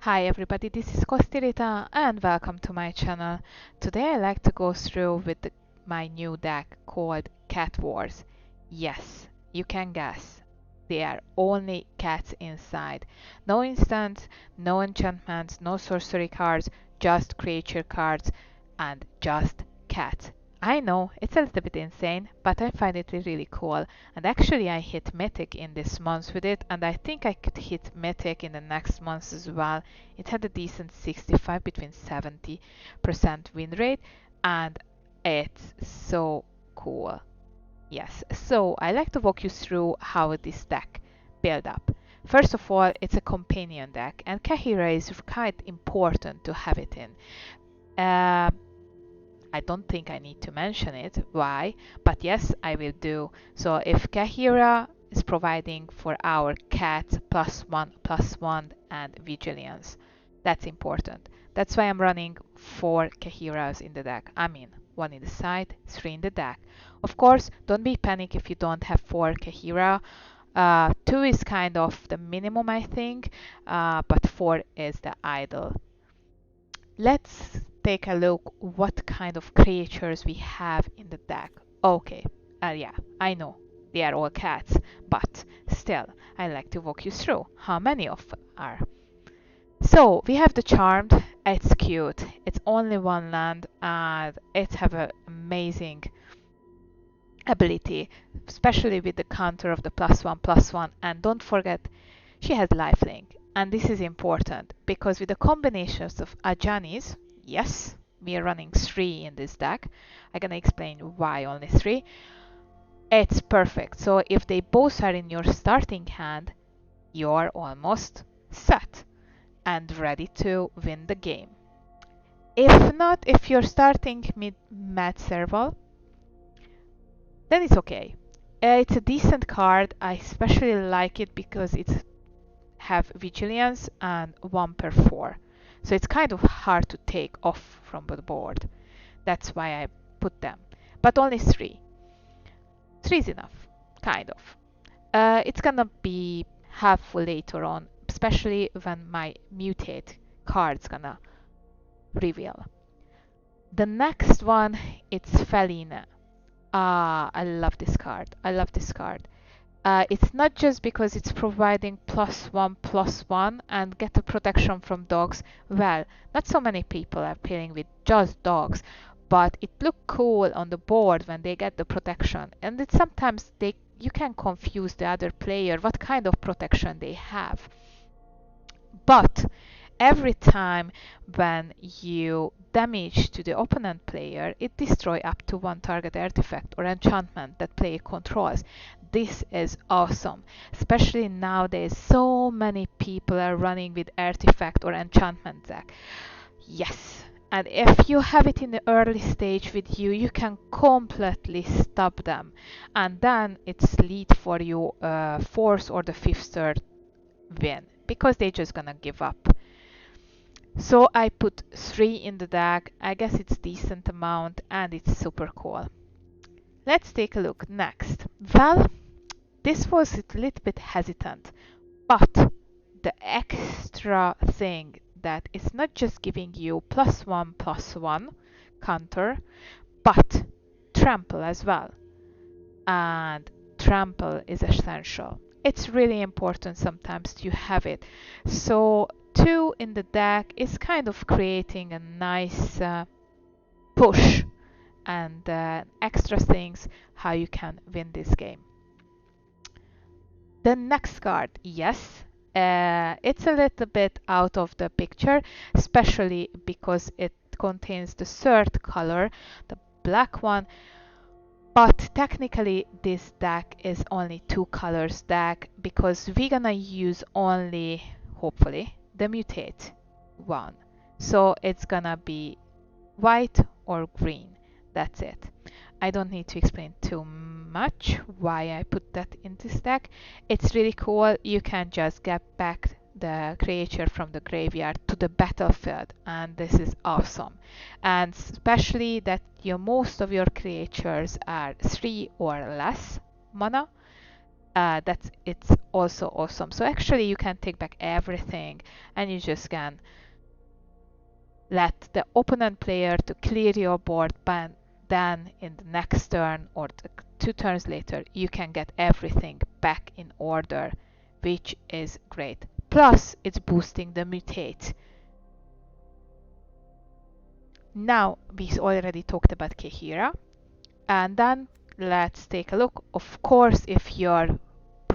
Hi everybody, this is Kostirita and welcome to my channel. Today I like to go through with my new deck called Cat Wars. Yes, you can guess. There are only cats inside. No instants, no enchantments, no sorcery cards, just creature cards and just cats. I know, it's a little bit insane, but I find it really cool. And actually I hit Mythic in this month with it, and I think I could hit Mythic in the next month as well. It had a decent 65 between 70% win rate, and it's so cool. Yes, so I like to walk you through how this deck build up. First of all, it's a companion deck, and Kaheera is quite important to have it in. Uh, I don't think I need to mention it, why, but yes, I will do. So if Kaheera is providing for our cat +1/+1 and vigilance, that's important. That's why I'm running 4 Kaheeras in the deck. I mean, 1 in the side, 3 in the deck. Of course, don't be panic if you don't have 4 Kaheera. 2 is kind of the minimum, I think, but 4 is the ideal. Let's take a look what kind of creatures we have in the deck. Okay, yeah, I know they are all cats, but still, I like to walk you through how many of are. So we have the Charmed. It's cute. It's only 1 land and it have an amazing ability, especially with the counter of the +1/+1. And don't forget, she has lifelink. And this is important because with the combinations of Ajani's, yes, we are running 3 in this deck. I'm gonna explain why only 3. It's perfect. So if they both are in your starting hand, you're almost set and ready to win the game. If not, if you're starting mid serval, then it's okay. It's a decent card. I especially like it because it's have vigilance and 1/4. So it's kind of hard to take off from the board. That's why I put them. But only 3. 3 is enough, kind of. It's gonna be helpful later on, especially when my mutate card's gonna reveal. The next one, it's Feline. I love this card. I love this card. It's not just because it's providing +1/+1 and get the protection from dogs. Well, not so many people are playing with just dogs, but it looks cool on the board when they get the protection. And it sometimes you can confuse the other player what kind of protection they have. But every time when you damage to the opponent player, it destroys up to 1 target artifact or enchantment that player controls. This is awesome, especially nowadays so many people are running with artifact or enchantment deck. Yes, and if you have it in the early stage with you, you can completely stop them, and then it's lead for you 4th or the 5th third win because they're just gonna give up. So I put 3 in the deck. I guess it's decent amount and it's super cool. Let's take a look next. Well, this was a little bit hesitant, but the extra thing that it's not just giving you +1/+1 counter, but trample as well. And trample is essential. It's really important sometimes to have it. So 2 in the deck is kind of creating a nice push and extra things how you can win this game. The next card, yes, it's a little bit out of the picture, especially because it contains the 3rd color, the black one. But technically this deck is only 2 colors deck because we're gonna use only, hopefully, the mutate one. So it's gonna be white or green. That's it. I don't need to explain too much why I put that in this deck. It's really cool. You can just get back the creature from the graveyard to the battlefield, and this is awesome. And especially that most of your creatures are 3 or less mana, it's also awesome. So actually you can take back everything and you just can let the opponent player to clear your board, but then in the next turn or 2 turns later you can get everything back in order, which is great. Plus it's boosting the mutate. Now we already talked about Kaheera, and then let's take a look. Of course, if you're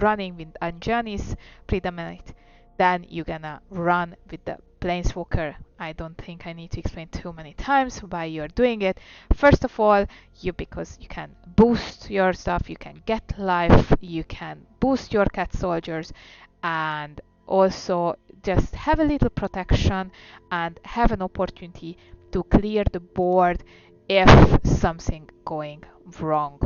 running with Ajani's Pridemate, then you're gonna run with the planeswalker. I don't think I need to explain too many times why you're doing it. First of all, because you can boost your stuff, you can get life, you can boost your cat soldiers, and also just have a little protection and have an opportunity to clear the board if something going wrong,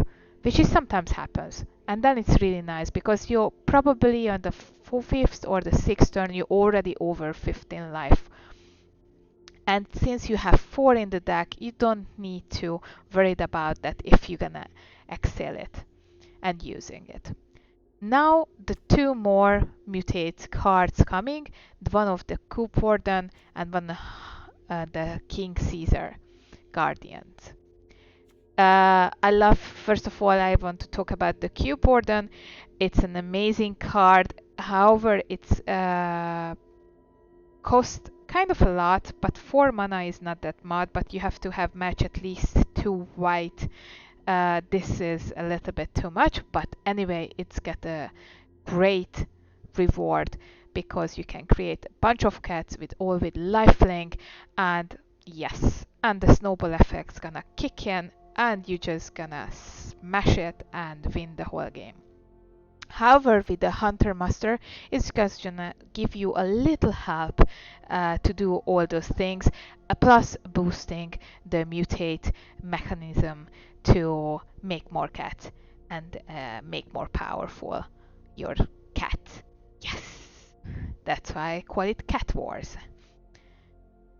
which is sometimes happens. And then it's really nice because you're probably on the 5th or the 6th turn you're already over 15 life, and since you have 4 in the deck you don't need to worry about that if you're gonna exhale it and using it. Now the 2 more mutate cards coming, one of the Coup Warden and one the King Caesar Guardians. I love, first of all, I want to talk about the Cube Warden. It's an amazing card. However, it's cost kind of a lot, but 4 mana is not that much, but you have to have match at least 2 white. This is a little bit too much, but anyway, it's got a great reward because you can create a bunch of cats with all with lifelink, and yes, and the snowball effect's gonna kick in and you just gonna smash it and win the whole game. However, with the Hunter Master, it's just gonna give you a little help to do all those things, plus boosting the mutate mechanism to make more cats and make more powerful your cat. Yes, that's why I call it Cat Wars.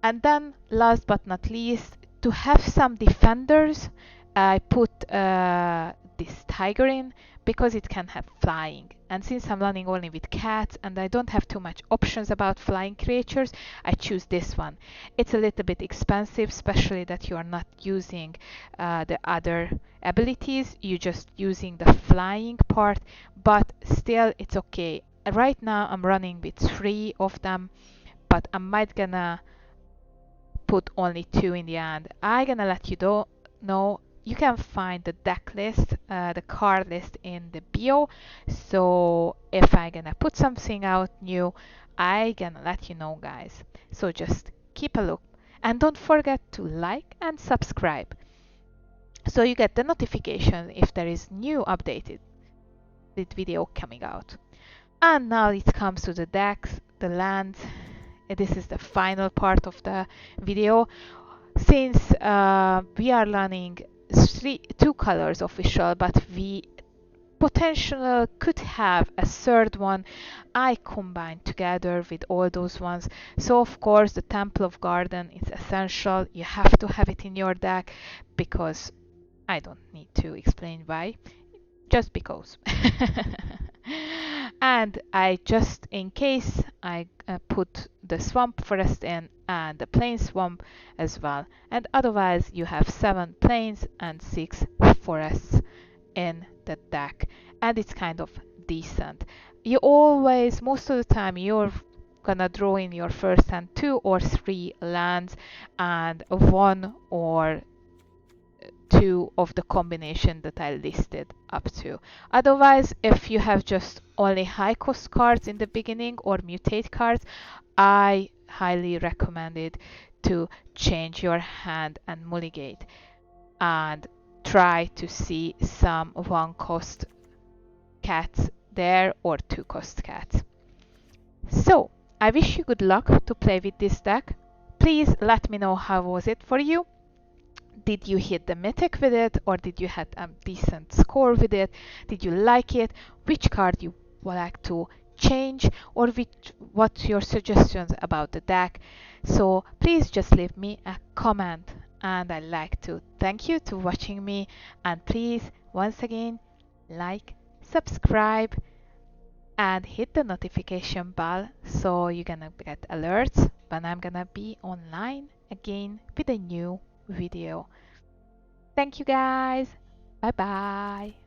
And then, last but not least, to have some defenders, I put this tiger in because it can have flying. And since I'm running only with cats and I don't have too much options about flying creatures, I choose this one. It's a little bit expensive, especially that you are not using the other abilities, you're just using the flying part, but still it's okay. Right now I'm running with 3 of them, but I might gonna put only 2 in the end. I'm gonna let you know. You can find the deck list, the card list in the bio. So if I'm gonna put something out new, I'm gonna let you know, guys. So just keep a look and don't forget to like and subscribe so you get the notification if there is new updated video coming out. And now it comes to the decks, the lands. This is the final part of the video. Since we are running 2 colors official, but we potentially could have a 3rd one, I combined together with all those ones. So of course the Temple of Garden is essential. You have to have it in your deck because I don't need to explain why, just because. And I just, in case, I put the Swamp Forest in and the Plain Swamp as well. And otherwise you have 7 plains and 6 forests in the deck. And it's kind of decent. You always, most of the time, you're gonna draw in your first hand 2 or 3 lands and 1 or 2 of the combination that I listed up to. Otherwise, if you have just only high cost cards in the beginning or mutate cards, I highly recommend it to change your hand and mulligate and try to see some 1 cost cats there or 2 cost cats. So I wish you good luck to play with this deck. Please let me know how was it for you. Did you hit the mythic with it, or did you have a decent score with it? Did you like it? Which card you would like to change, or what's your suggestions about the deck? So please just leave me a comment, and I'd like to thank you to watching me, and please once again like, subscribe, and hit the notification bell so you're gonna get alerts when I'm gonna be online again with a new video. Thank you guys. Bye bye.